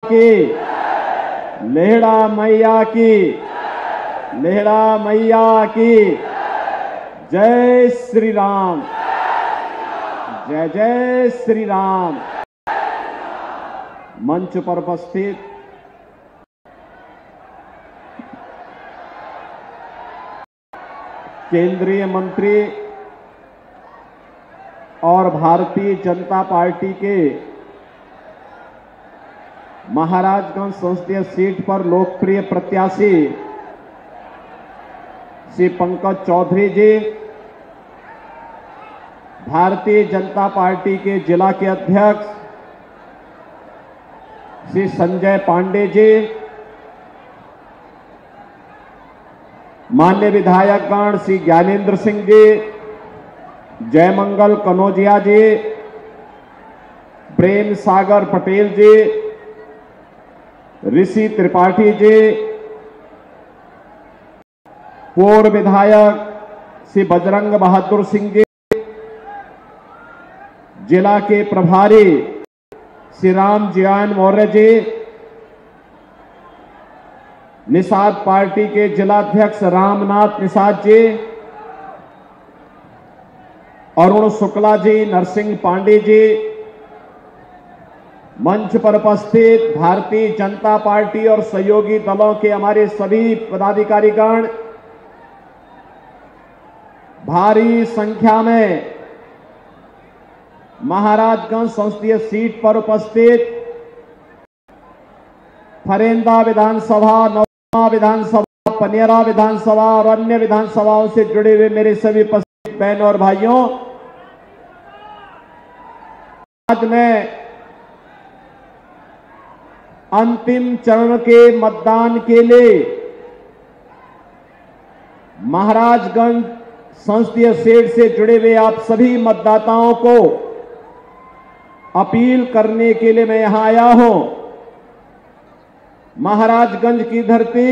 की, लेहड़ा मैया की, लेहड़ा मैया की। जय श्री राम, जय जय श्री राम। मंच पर उपस्थित केंद्रीय मंत्री और भारतीय जनता पार्टी के महाराजगंज संसदीय सीट पर लोकप्रिय प्रत्याशी श्री पंकज चौधरी जी, भारतीय जनता पार्टी के जिला के अध्यक्ष श्री संजय पांडे जी, माननीय विधायकगण श्री ज्ञानेंद्र सिंह जी, जयमंगल कनौजिया जी, प्रेम सागर पटेल जी, ऋषि त्रिपाठी जी, पूर्व विधायक श्री बजरंग बहादुर सिंह जी, जिला के प्रभारी श्री राम जियान मौर्य जी, निषाद पार्टी के जिलाध्यक्ष रामनाथ निषाद जी, अरुण शुक्ला जी, नरसिंह पांडे जी, मंच पर उपस्थित भारतीय जनता पार्टी और सहयोगी दलों के हमारे सभी पदाधिकारीगण, भारी संख्या में महाराजगंज संसदीय सीट पर उपस्थित फरेंदा विधानसभा, नौतमा विधानसभा, पनियरा विधानसभा और अन्य विधानसभाओं से जुड़े हुए मेरे सभी उपस्थित बहनों और भाइयों, आज मैं अंतिम चरण के मतदान के लिए महाराजगंज संसदीय सीट से जुड़े हुए आप सभी मतदाताओं को अपील करने के लिए मैं यहां आया हूं। महाराजगंज की धरती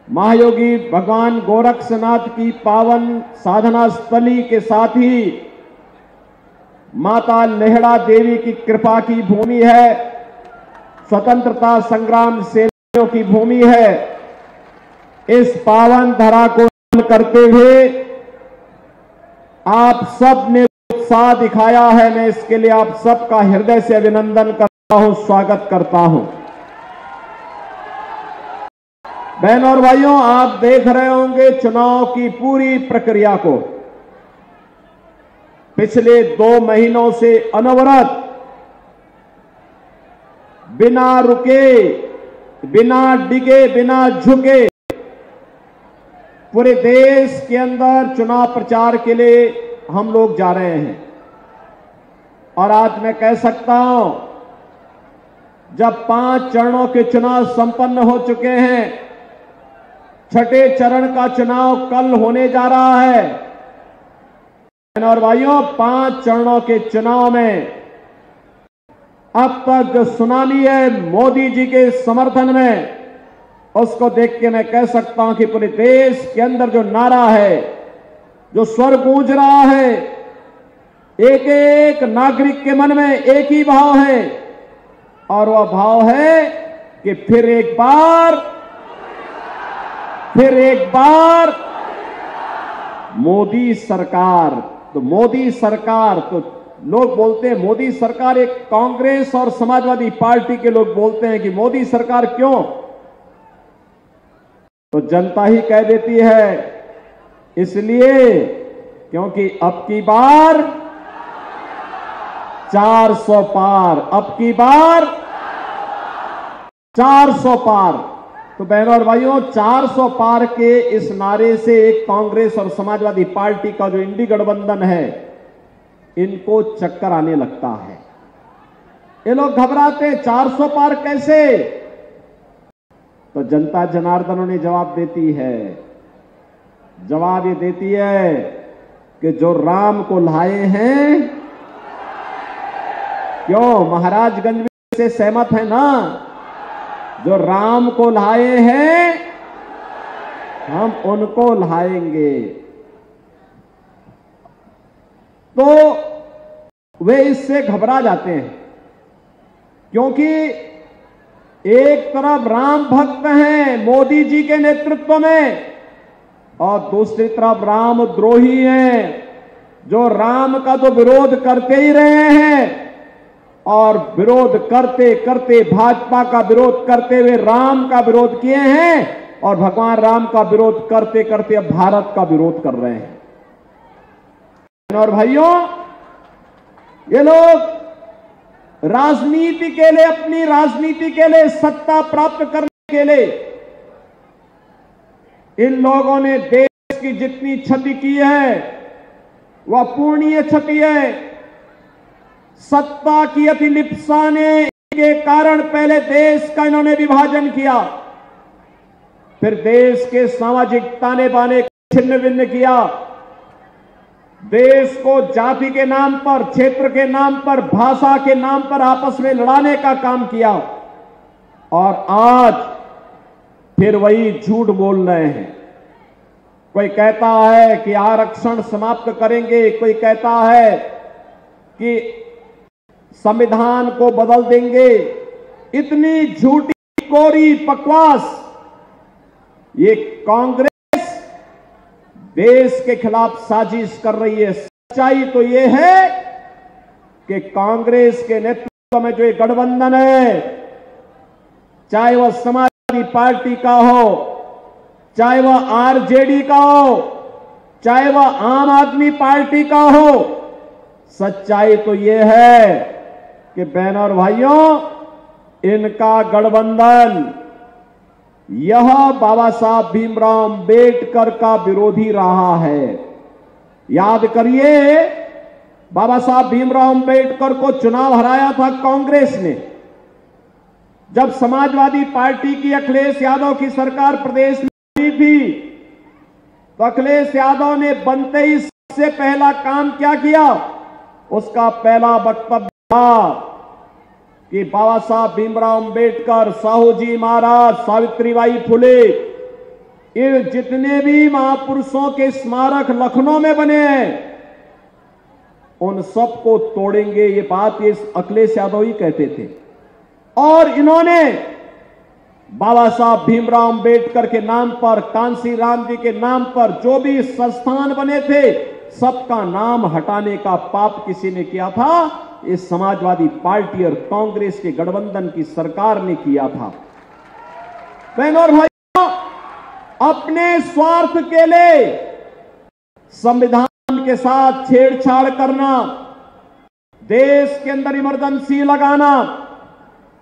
महायोगी भगवान गोरक्षनाथ की पावन साधना स्थली के साथ ही माता लेहड़ा देवी की कृपा की भूमि है, स्वतंत्रता संग्राम सेनानियों की भूमि है। इस पावन धरा को करते हुए आप सब ने उत्साह दिखाया है, मैं इसके लिए आप सबका हृदय से अभिनंदन करता हूं, स्वागत करता हूं। बहनों और भाइयों, आप देख रहे होंगे चुनाव की पूरी प्रक्रिया को। पिछले 2 महीनों से अनवरत, बिना रुके, बिना डिगे, बिना झुके पूरे देश के अंदर चुनाव प्रचार के लिए हम लोग जा रहे हैं। और आज मैं कह सकता हूं, जब 5 चरणों के चुनाव संपन्न हो चुके हैं, छठे चरण का चुनाव कल होने जा रहा है। और भाइयों, 5 चरणों के चुनाव में अब तक जो सुनामी है मोदी जी के समर्थन में, उसको देख के मैं कह सकता हूं कि पूरे देश के अंदर जो नारा है, जो स्वर गूंज रहा है, एक एक नागरिक के मन में एक ही भाव है, और वह भाव है कि फिर एक बार मोदी सरकार। तो मोदी सरकार, तो लोग बोलते हैं मोदी सरकार, एक कांग्रेस और समाजवादी पार्टी के लोग बोलते हैं कि मोदी सरकार क्यों, तो जनता ही कह देती है, इसलिए क्योंकि अब की बार 400 पार, अब की बार 400 पार। तो बहनों और भाइयों, 400 पार के इस नारे से एक कांग्रेस और समाजवादी पार्टी का जो इंडी गठबंधन है, इनको चक्कर आने लगता है। ये लोग घबराते, 400 पार कैसे? तो जनता जनार्दनों ने जवाब देती है, जवाब ये देती है कि जो राम को लाए हैं, क्यों महाराजगंज से सहमत है ना, जो राम को लाए हैं हम उनको लाएंगे। तो वे इससे घबरा जाते हैं क्योंकि एक तरफ राम भक्त हैं मोदी जी के नेतृत्व में और दूसरी तरफ राम द्रोही हैं जो राम का तो विरोध करते ही रहे हैं और विरोध करते करते भाजपा का विरोध करते हुए राम का विरोध किए हैं और भगवान राम का विरोध करते करते अब भारत का विरोध कर रहे हैं। और भाइयों, ये लोग राजनीति के लिए, अपनी राजनीति के लिए, सत्ता प्राप्त करने के लिए इन लोगों ने देश की जितनी क्षति की है वह अपूर्णीय क्षति है। सत्ता की अतिलिप्सा ने के कारण पहले देश का इन्होंने विभाजन किया, फिर देश के सामाजिक ताने बाने छिन्न भिन्न किया, देश को जाति के नाम पर, क्षेत्र के नाम पर, भाषा के नाम पर आपस में लड़ाने का काम किया और आज फिर वही झूठ बोल रहे हैं। कोई कहता है कि आरक्षण समाप्त करेंगे, कोई कहता है कि संविधान को बदल देंगे। इतनी झूठी कोरी बकवास। ये कांग्रेस देश के खिलाफ साजिश कर रही है। सच्चाई तो ये है कि कांग्रेस के नेतृत्व में जो ये गठबंधन है, चाहे वह समाजवादी पार्टी का हो, चाहे वह आरजेडी का हो, चाहे वह आम आदमी पार्टी का हो, सच्चाई तो यह है कि बहनों और भाइयों, इनका गठबंधन यह बाबा साहब भीमराव अंबेडकर का विरोधी रहा है। याद करिए, बाबा साहब भीमराव अंबेडकर को चुनाव हराया था कांग्रेस ने। जब समाजवादी पार्टी की अखिलेश यादव की सरकार प्रदेश में आई थी तो अखिलेश यादव ने बनते ही सबसे पहला काम क्या किया? उसका पहला वक्तव्य था कि बाबा साहब भीमराव अंबेडकर, साहू जी महाराज, सावित्रीबाई फुले, ये जितने भी महापुरुषों के स्मारक लखनऊ में बने हैं उन सबको तोड़ेंगे। ये बात ये अखिलेश यादव ही कहते थे। और इन्होंने बाबा साहब भीमराव अंबेडकर के नाम पर, कांसी राम जी के नाम पर जो भी संस्थान बने थे सबका नाम हटाने का पाप किसी ने किया था? इस समाजवादी पार्टी और कांग्रेस के गठबंधन की सरकार ने किया था। बहनों और भाइयों, अपने स्वार्थ के लिए संविधान के साथ छेड़छाड़ करना, देश के अंदर इमरजेंसी लगाना,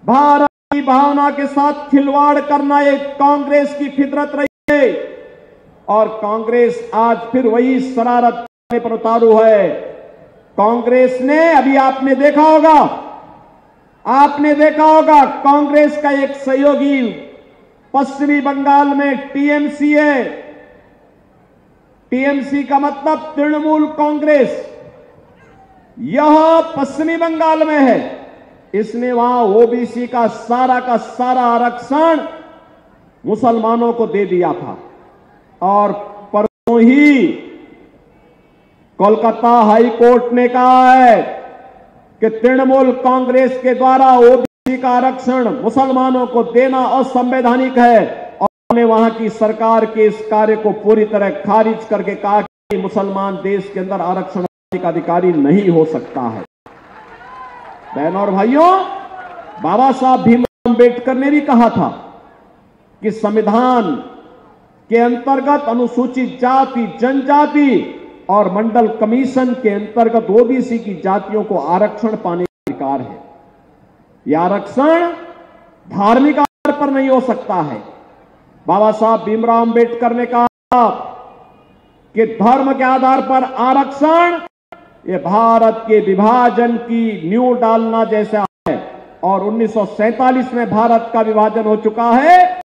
भारत की भावना के साथ खिलवाड़ करना, एक कांग्रेस की फितरत रही है और कांग्रेस आज फिर वही शरारत करने पर उतारू है। कांग्रेस ने, अभी आपने देखा होगा कांग्रेस का एक सहयोगी पश्चिमी बंगाल में टीएमसी है। टीएमसी का मतलब तृणमूल कांग्रेस, यह पश्चिमी बंगाल में है। इसने वहां ओबीसी का सारा आरक्षण मुसलमानों को दे दिया था और परसों ही कोलकाता हाई कोर्ट ने कहा है कि तृणमूल कांग्रेस के द्वारा ओबीसी का आरक्षण मुसलमानों को देना असंवैधानिक है और उन्होंने वहां की सरकार के इस कार्य को पूरी तरह खारिज करके कहा कि मुसलमान देश के अंदर आरक्षण का अधिकारी नहीं हो सकता है। बहनों और भाइयों, बाबा साहब भीमराव अंबेडकर ने भी कहा था कि संविधान के अंतर्गत अनुसूचित जाति, जनजाति और मंडल कमीशन के अंतर्गत ओबीसी की जातियों को आरक्षण पाने का अधिकार है। यह आरक्षण धार्मिक आधार पर नहीं हो सकता है। बाबा साहब भीमराव अंबेडकर ने कहा कि धर्म के आधार पर आरक्षण ये भारत के विभाजन की नींव डालना जैसा है और 1947 में भारत का विभाजन हो चुका है।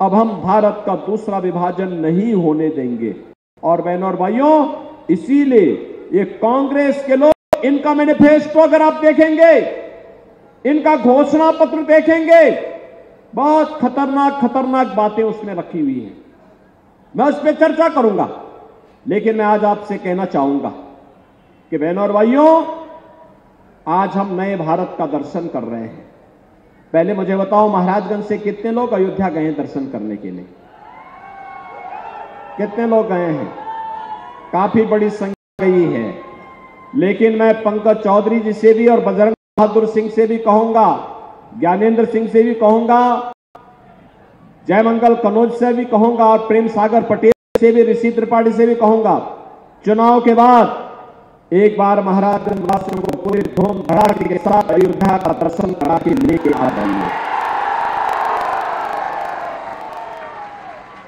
अब हम भारत का दूसरा विभाजन नहीं होने देंगे। और बहनों और भाइयों, इसीलिए ये कांग्रेस के लोग, इनका मैनिफेस्टो अगर आप देखेंगे, इनका घोषणा पत्र देखेंगे, बहुत खतरनाक बातें उसमें रखी हुई हैं। मैं उस पर चर्चा करूंगा, लेकिन मैं आज आपसे कहना चाहूंगा कि बहनों और भाइयों, आज हम नए भारत का दर्शन कर रहे हैं। पहले मुझे बताओ, महाराजगंज से कितने लोग अयोध्या गए हैं दर्शन करने के लिए? कितने लोग गए हैं? काफी बड़ी संख्या गई है। लेकिन मैं पंकज चौधरी जी से भी और बजरंग बहादुर सिंह से भी कहूंगा, ज्ञानेंद्र सिंह से भी कहूंगा, जयमंगल कनौज से भी कहूंगा और प्रेम सागर पटेल से भी, ऋषि त्रिपाठी से भी कहूंगा, चुनाव के बाद एक बार महाराजगंज वासियों को पूरे धूम धड़ाके के साथ अयोध्या का दर्शन करा के लेके आ जाइए।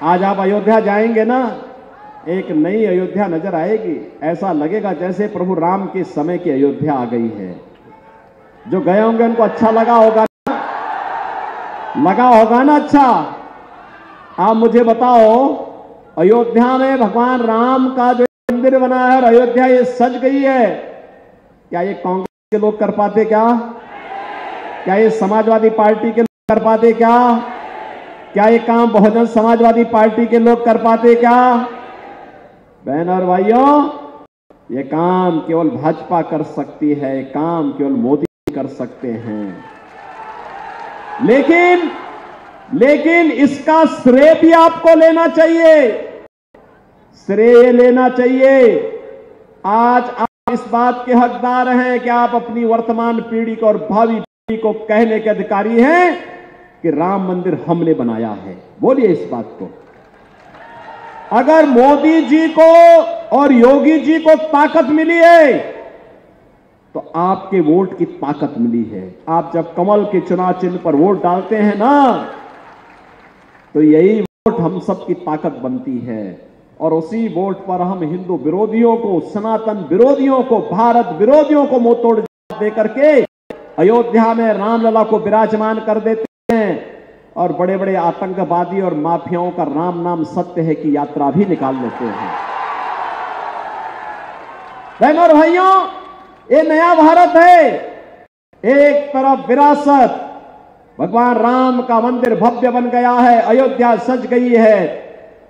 आज आप अयोध्या जाएंगे ना, एक नई अयोध्या नजर आएगी। ऐसा लगेगा जैसे प्रभु राम के समय की अयोध्या आ गई है। जो गए होंगे उनको अच्छा लगा होगा ना? अच्छा, आप मुझे बताओ, अयोध्या में भगवान राम का जो मंदिर बना है और अयोध्या ये सज गई है, क्या ये कांग्रेस के लोग कर पाते? क्या ये समाजवादी पार्टी के लोग कर पाते? क्या ये काम बहुजन समाजवादी पार्टी के लोग कर पाते? बहन और भाइयों, ये काम केवल भाजपा कर सकती है, ये काम केवल मोदी कर सकते हैं। लेकिन इसका श्रेय भी आपको लेना चाहिए, श्रेय लेना चाहिए। आज आप इस बात के हकदार हैं कि आप अपनी वर्तमान पीढ़ी को और भावी पीढ़ी को कहने के अधिकारी हैं कि राम मंदिर हमने बनाया है। बोलिए इस बात को। अगर मोदी जी को और योगी जी को ताकत मिली है तो आपके वोट की ताकत मिली है। आप जब कमल के चुनाव चिन्ह पर वोट डालते हैं ना, तो यही वोट हम सब की ताकत बनती है और उसी वोट पर हम हिंदू विरोधियों को, सनातन विरोधियों को, भारत विरोधियों को मुंह तोड़ दे करके अयोध्या में रामलला को विराजमान कर देते हैं और बड़े बड़े आतंकवादी और माफियाओं का राम नाम सत्य है की यात्रा भी निकाल लेते हैं। बहनों और भाइयों, ये नया भारत है। एक तरफ विरासत, भगवान राम का मंदिर भव्य बन गया है, अयोध्या सज गई है।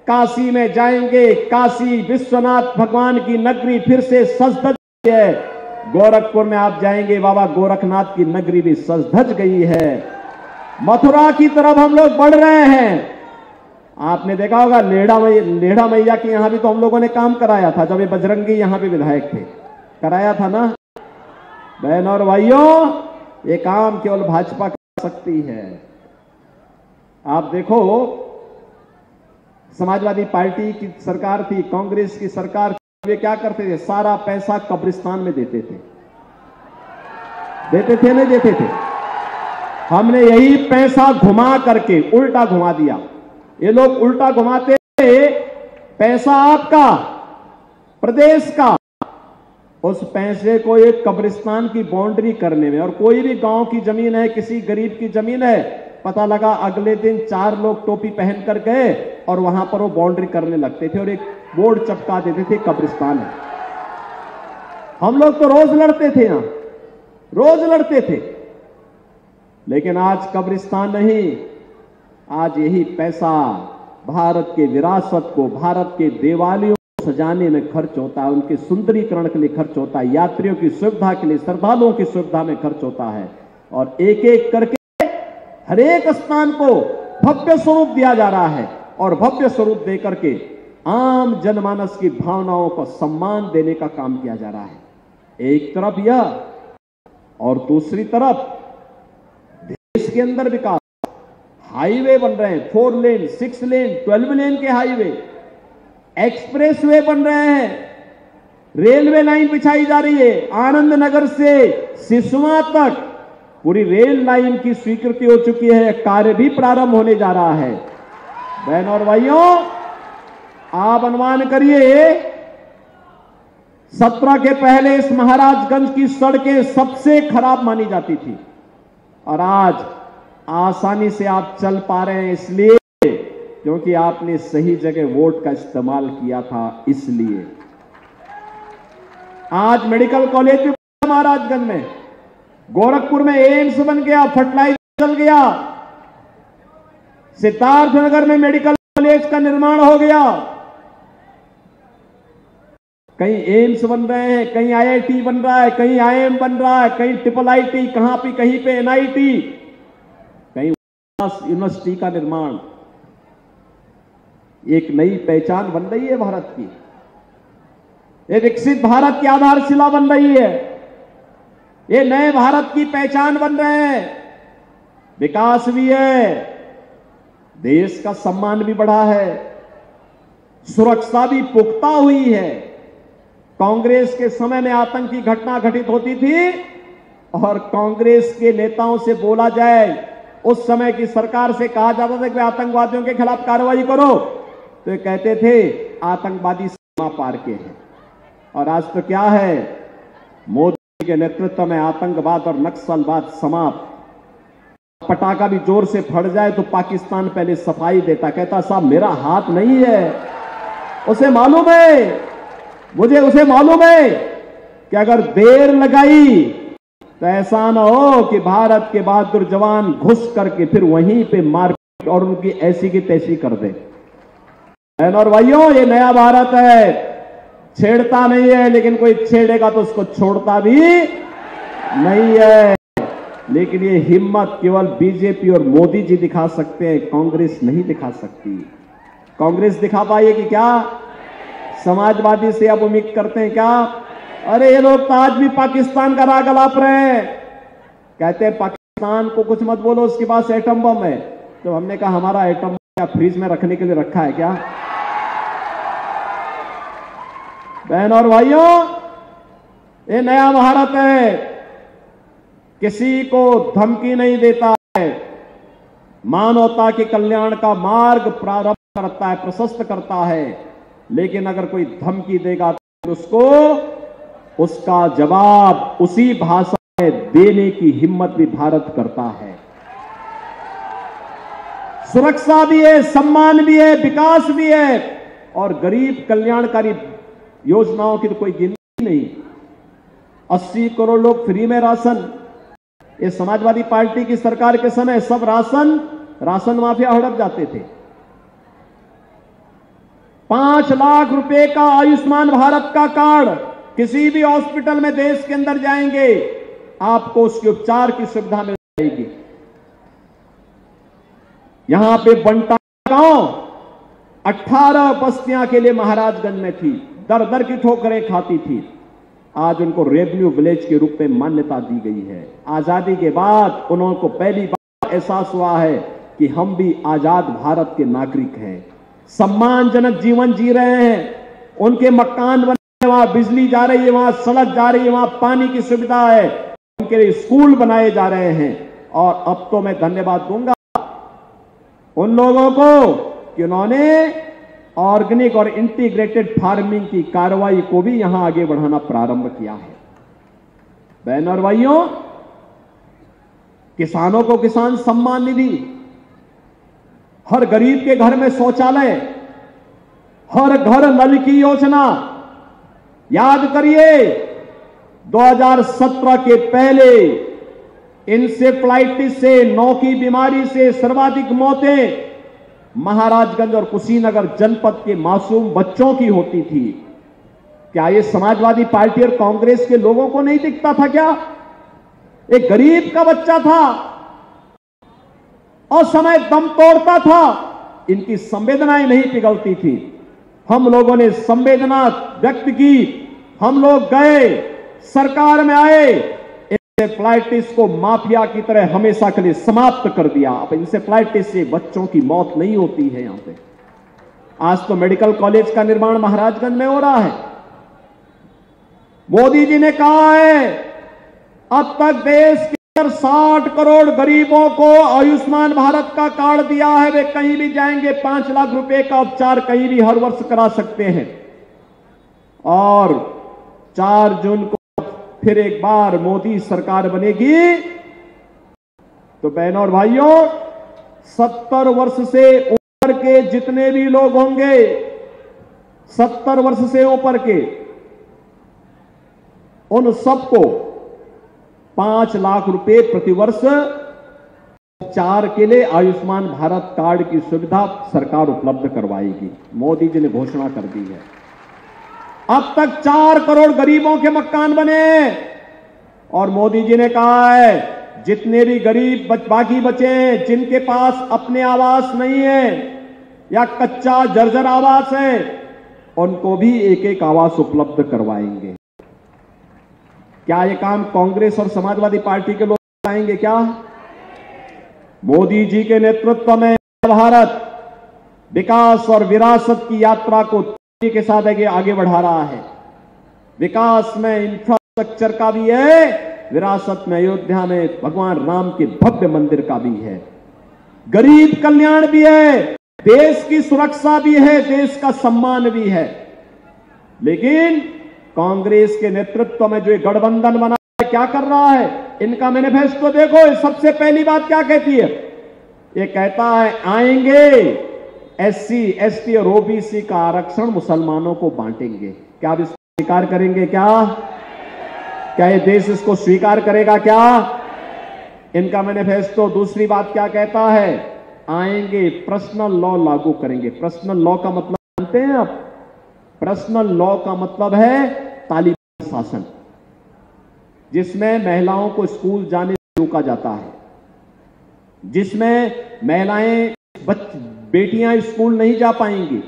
काशी में जाएंगे, काशी विश्वनाथ भगवान की नगरी फिर से सज धज गई है। गोरखपुर में आप जाएंगे, बाबा गोरखनाथ की नगरी भी सज धज गई है। मथुरा की तरफ हम लोग बढ़ रहे हैं। आपने देखा होगा लेढ़ा मैया के यहां भी तो हम लोगों ने काम कराया था, जब ये बजरंगी यहां पे विधायक थे, कराया था ना। बहन और भाइयों, ये काम केवल भाजपा कर सकती है। आप देखो, समाजवादी पार्टी की सरकार थी, कांग्रेस की सरकार, वे क्या करते थे? सारा पैसा कब्रिस्तान में देते थे नहीं देते थे? हमने यही पैसा घुमा करके उल्टा घुमा दिया। ये लोग उल्टा घुमाते थे, पैसा आपका, प्रदेश का, उस पैसे को एक कब्रिस्तान की बाउंड्री करने में। और कोई भी गांव की जमीन है, किसी गरीब की जमीन है, पता लगा अगले दिन 4 लोग टोपी पहन कर गए और वहां पर वो बाउंड्री करने लगते थे और एक बोर्ड चिपका देते थे, कब्रिस्तान है। हम लोग तो रोज लड़ते थे, यहां रोज लड़ते थे। लेकिन आज कब्रिस्तान नहीं, आज यही पैसा भारत के विरासत को, भारत के देवालयों को सजाने में खर्च होता है, उनके सुंदरीकरण के लिए खर्च होता है, यात्रियों की सुविधा के लिए, श्रद्धालुओं की सुविधा में खर्च होता है। और एक एक करके हर एक स्थान को भव्य स्वरूप दिया जा रहा है और भव्य स्वरूप देकर के आम जनमानस की भावनाओं को सम्मान देने का काम किया जा रहा है। एक तरफ यह और दूसरी तरफ देश के अंदर विकास, हाईवे बन रहे हैं, 4 लेन, 6 लेन, 12 लेन के हाईवे, एक्सप्रेसवे बन रहे हैं, रेलवे लाइन बिछाई जा रही है। आनंद नगर से सिसवा तक पूरी रेल लाइन की स्वीकृति हो चुकी है, कार्य भी प्रारंभ होने जा रहा है। बहन और भाइयों, आप अनुमान करिए, 17 के पहले इस महाराजगंज की सड़कें सबसे खराब मानी जाती थी और आज आसानी से आप चल पा रहे हैं, इसलिए क्योंकि आपने सही जगह वोट का इस्तेमाल किया था। इसलिए आज मेडिकल कॉलेज भी महाराजगंज में, गोरखपुर में एम्स बन गया, फर्टिलाइजर चल गया, सिद्धार्थनगर में मेडिकल कॉलेज का निर्माण हो गया, कहीं एम्स बन रहे हैं, कहीं आईआईटी बन रहा है, कहीं आईएम बन रहा है, कहीं ट्रिपल आईटी, कहीं पे एनआईटी। यूनिवर्सिटी का निर्माण, एक नई पहचान बन रही है भारत की। ये विकसित भारत की आधारशिला बन रही है। ये नए भारत की पहचान बन रहे हैं। विकास भी है, देश का सम्मान भी बढ़ा है, सुरक्षा भी पुख्ता हुई है। कांग्रेस के समय में आतंक की घटना घटित होती थी और कांग्रेस के नेताओं से बोला जाए, उस समय की सरकार से कहा जाता था कि आतंकवादियों के खिलाफ कार्रवाई करो, तो ये कहते थे आतंकवादी सीमा पार के हैं। और आज तो क्या है, मोदी के नेतृत्व में आतंकवाद और नक्सलवाद समाप्त। पटाखा भी जोर से फट जाए तो पाकिस्तान पहले सफाई देता, कहता साहब मेरा हाथ नहीं है। उसे मालूम है, मुझे उसे मालूम है कि अगर देर लगाई तो ऐसा ना हो कि भारत के बहादुर जवान घुस करके फिर वहीं पे मार और उनकी ऐसी की तैसी कर दे। बहनों और भाइयों, ये नया भारत है, छेड़ता नहीं है, लेकिन कोई छेड़ेगा तो उसको छोड़ता भी नहीं है। लेकिन ये हिम्मत केवल बीजेपी और मोदी जी दिखा सकते हैं, कांग्रेस नहीं दिखा सकती। कांग्रेस दिखा पाएगी कि क्या? समाजवादी से अब उम्मीद करते हैं क्या? अरे ये लोग तो आज भी पाकिस्तान का राग अलाप रहे हैं, कहते हैं पाकिस्तान को कुछ मत बोलो, उसके पास एटम बम है। तो हमने कहा हमारा एटम बम क्या फ्रीज में रखने के लिए रखा है क्या? बहनों और भाइयों, ये नया भारत है, किसी को धमकी नहीं देता है, मानवता के कल्याण का मार्ग प्रारंभ करता है, प्रशस्त करता है। लेकिन अगर कोई धमकी देगा तो उसको उसका जवाब उसी भाषा में देने की हिम्मत भी भारत करता है। सुरक्षा भी है, सम्मान भी है, विकास भी है, और गरीब कल्याणकारी योजनाओं की तो कोई गिनती नहीं। 80 करोड़ लोग फ्री में राशन, ये समाजवादी पार्टी की सरकार के समय सब राशन माफिया हड़प जाते थे। 5 लाख रुपए का आयुष्मान भारत का कार्ड, किसी भी हॉस्पिटल में देश के अंदर जाएंगे आपको उसके उपचार की सुविधा मिल जाएगी। यहां पे बंटा गांव 18 बस्तियां के लिए महाराजगंज में थी, दर दर की ठोकरें खाती थी, आज उनको रेवेन्यू विलेज के रूप में मान्यता दी गई है। आजादी के बाद उनको पहली बार एहसास हुआ है कि हम भी आजाद भारत के नागरिक हैं, सम्मानजनक जीवन जी रहे हैं। उनके मकान बने, वहां बिजली जा रही है, वहां सड़क जा रही है, वहां पानी की सुविधा है, उनके लिए स्कूल बनाए जा रहे हैं। और अब तो मैं धन्यवाद दूंगा उन लोगों को कि उन्होंने ऑर्गेनिक और इंटीग्रेटेड फार्मिंग की कार्रवाई को भी यहां आगे बढ़ाना प्रारंभ किया है। बहनों और भाइयों, किसानों को किसान सम्मान निधि, हर गरीब के घर में शौचालय, हर घर नल की योजना। याद करिए 2017 के पहले इंसेफ्लाइटिस से, नौ की बीमारी से सर्वाधिक मौतें महाराजगंज और कुशीनगर जनपद के मासूम बच्चों की होती थी। क्या ये समाजवादी पार्टी और कांग्रेस के लोगों को नहीं दिखता था क्या? एक गरीब का बच्चा था और समय दम तोड़ता था, इनकी संवेदनाएं नहीं पिघलती थी। हम लोगों ने संवेदना व्यक्त की, हम लोग गए, सरकार में आए, इंसेफ्लाइटिस को माफिया की तरह हमेशा के लिए समाप्त कर दिया। अब इंसेफ्लाइटिस से बच्चों की मौत नहीं होती है यहां पे। आज तो मेडिकल कॉलेज का निर्माण महाराजगंज में हो रहा है। मोदी जी ने कहा है अब तक देश के अंदर 60 करोड़ गरीबों को आयुष्मान भारत का कार्ड दिया है। वे कहीं भी जाएंगे 5 लाख रुपए का उपचार कहीं भी हर वर्ष करा सकते हैं। और 4 जून को फिर एक बार मोदी सरकार बनेगी तो बहनों और भाइयों, 70 वर्ष से ऊपर के जितने भी लोग होंगे, 70 वर्ष से ऊपर के, उन सबको 5 लाख रुपए प्रतिवर्ष उपचार के लिए आयुष्मान भारत कार्ड की सुविधा सरकार उपलब्ध करवाएगी। मोदी जी ने घोषणा कर दी है। अब तक 4 करोड़ गरीबों के मकान बने और मोदी जी ने कहा है जितने भी गरीब बाकी बचे हैं, जिनके पास अपने आवास नहीं है या कच्चा जर्जर आवास है, उनको भी एक एक आवास उपलब्ध करवाएंगे। क्या ये काम कांग्रेस और समाजवादी पार्टी के लोग कराएंगे क्या? मोदी जी के नेतृत्व में भारत विकास और विरासत की यात्रा को तेजी के साथ आगे बढ़ा रहा है। विकास में इंफ्रास्ट्रक्चर का भी है, विरासत में अयोध्या में भगवान राम के भव्य मंदिर का भी है, गरीब कल्याण भी है, देश की सुरक्षा भी है, देश का सम्मान भी है। लेकिन कांग्रेस के नेतृत्व में जो ये गठबंधन बना है, क्या कर रहा है? इनका मैनिफेस्टो देखो। सबसे पहली बात क्या कहती है? ये कहता है आएंगे SC, ST और OBC का आरक्षण मुसलमानों को बांटेंगे। क्या आप इसको स्वीकार करेंगे? क्या ये देश इसको स्वीकार करेगा? क्या इनका मैनिफेस्टो दूसरी बात क्या कहता है? आएंगे पर्सनल लॉ लागू करेंगे। पर्सनल लॉ का मतलब जानते हैं आप? पर्सनल लॉ का मतलब है तालिबान शासन, जिसमें महिलाओं को स्कूल जाने से रोका जाता है, जिसमें महिलाएं बेटियां स्कूल नहीं जा पाएंगी,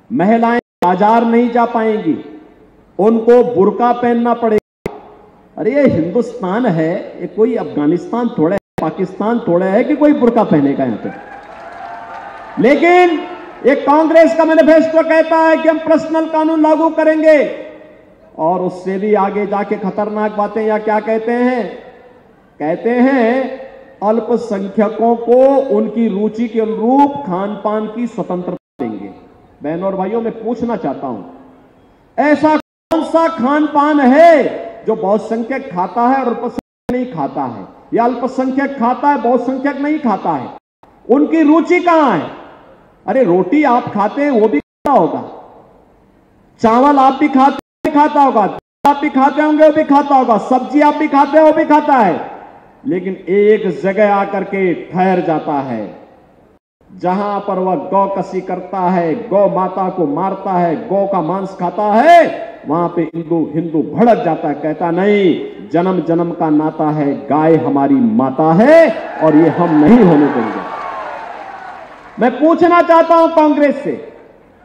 महिलाएं बाजार नहीं जा पाएंगी, उनको बुर्का पहनना पड़ेगा। अरे ये हिंदुस्तान है, ये कोई अफगानिस्तान थोड़ा है, पाकिस्तान थोड़ा है कि कोई बुर्का पहनेगा यहां पे। लेकिन ये कांग्रेस का मैनिफेस्टो कहता है कि हम पर्सनल कानून लागू करेंगे, और उससे भी आगे जाके खतरनाक बातें या क्या कहते हैं? कहते हैं अल्पसंख्यकों को उनकी रुचि के अनुरूप खान पान की स्वतंत्रता देंगे। बहनों और भाइयों, मैं पूछना चाहता हूं, ऐसा कौन सा खान पान है जो बहुसंख्यक खाता है और अल्पसंख्यक नहीं खाता है, या अल्पसंख्यक खाता है बहुसंख्यक नहीं खाता है? उनकी रुचि कहां है? अरे रोटी आप खाते हैं वो भी खाता होगा, चावल आप भी खाता होगा, आप भी खाते होंगे वो भी खाता होगा, सब्जी आप भी खाते हैं वो भी खाता है। लेकिन एक जगह आकर के ठहर जाता है, जहां पर वह गौ कसी करता है, गौ माता को मारता है, गौ का मांस खाता है, वहां पे हिंदू भड़क जाता है, कहता नहीं, जन्म जन्म का नाता है, गाय हमारी माता है और ये हम नहीं होने देंगे। मैं पूछना चाहता हूं कांग्रेस से,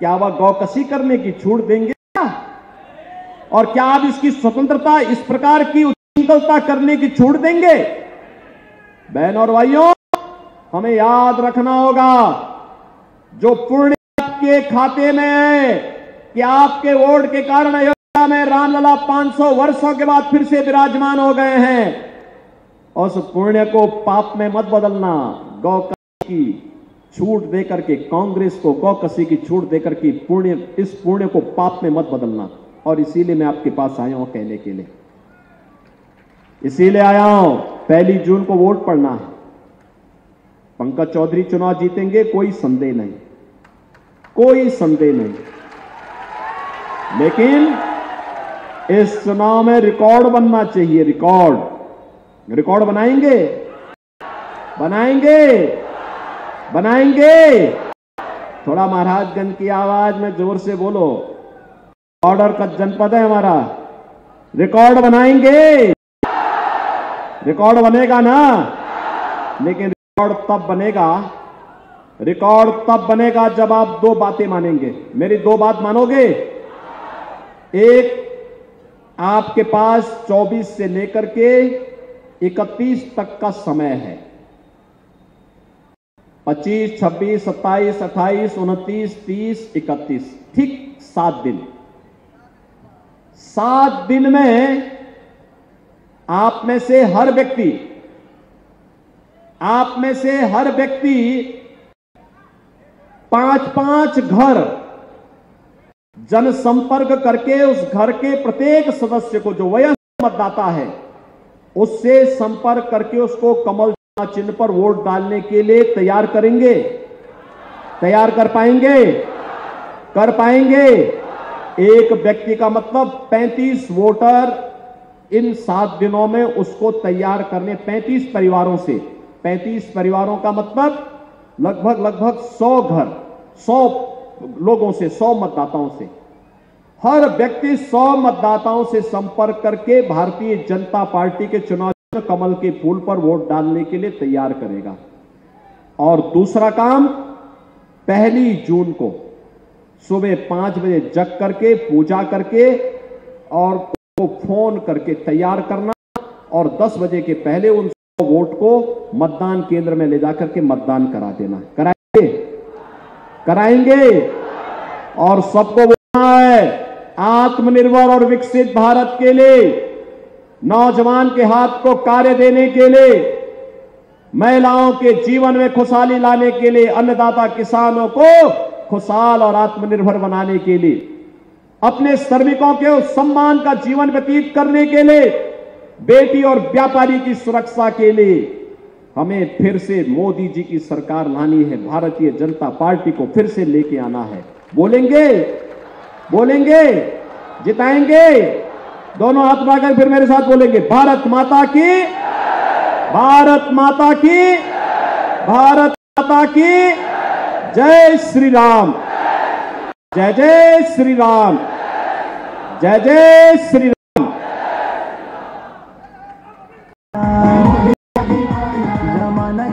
क्या वह गौ कसी करने की छूट देंगे क्या? और क्या आप इसकी स्वतंत्रता, इस प्रकार की उच्छृंखलता करने की छूट देंगे? बहनों और भाइयों, हमें याद रखना होगा, जो पुण्य आपके खाते में है कि आपके वोट के कारण अयोध्या में रामलला 500 वर्षों के बाद फिर से विराजमान हो गए हैं, उस पुण्य को पाप में मत बदलना। गौ कसी की छूट देकर के, कांग्रेस को गौ कसी की छूट देकर के इस पुण्य को पाप में मत बदलना। और इसीलिए मैं आपके पास आया हूं कहने के लिए, इसीलिए आया हूं। 1 जून को वोट पड़ना है, पंकज चौधरी चुनाव जीतेंगे, कोई संदेह नहीं, कोई संदेह नहीं। लेकिन इस चुनाव में रिकॉर्ड बनना चाहिए। रिकॉर्ड बनाएंगे। थोड़ा महाराजगंज की आवाज में जोर से बोलो, ऑर्डर का जनपद है हमारा, रिकॉर्ड बनाएंगे। रिकॉर्ड बनेगा ना, लेकिन रिकॉर्ड तब बनेगा जब आप 2 बातें मानेंगे। मेरी 2 बात मानोगे? एक, आपके पास 24 से लेकर के 31 तक का समय है। 25, 26, 27, 28, 29, 30, 31, ठीक 7 दिन। 7 दिन में आप में से हर व्यक्ति 5-5 घर जनसंपर्क करके उस घर के प्रत्येक सदस्य को, जो वयस्क मतदाता है, उससे संपर्क करके उसको कमल चिन्ह पर वोट डालने के लिए तैयार करेंगे। तैयार कर पाएंगे। एक व्यक्ति का मतलब 35 वोटर इन 7 दिनों में उसको तैयार करने, 35 परिवारों से, 35 परिवारों का मतलब लगभग 100 घर, 100 लोगों से, 100 मतदाताओं से, हर व्यक्ति 100 मतदाताओं से संपर्क करके भारतीय जनता पार्टी के चुनाव कमल के फूल पर वोट डालने के लिए तैयार करेगा। और दूसरा काम, 1 जून को सुबह 5 बजे जग करके पूजा करके और को फोन करके तैयार करना और 10 बजे के पहले उन वोट को मतदान केंद्र में ले जाकर के मतदान करा देना। कराएंगे और सबको बोलना है आत्मनिर्भर और विकसित भारत के लिए, नौजवान के हाथ को कार्य देने के लिए, महिलाओं के जीवन में खुशहाली लाने के लिए, अन्नदाता किसानों को खुशहाल और आत्मनिर्भर बनाने के लिए, अपने श्रमिकों के सम्मान का जीवन व्यतीत करने के लिए, बेटी और व्यापारी की सुरक्षा के लिए हमें फिर से मोदी जी की सरकार लानी है। भारतीय जनता पार्टी को फिर से लेके आना है। बोलेंगे जिताएंगे। दोनों हाथ उठाकर फिर मेरे साथ बोलेंगे, भारत माता की, भारत माता की, भारत माता की जय श्री राम, जय जय श्री राम, जय जय श्री राम। जमाना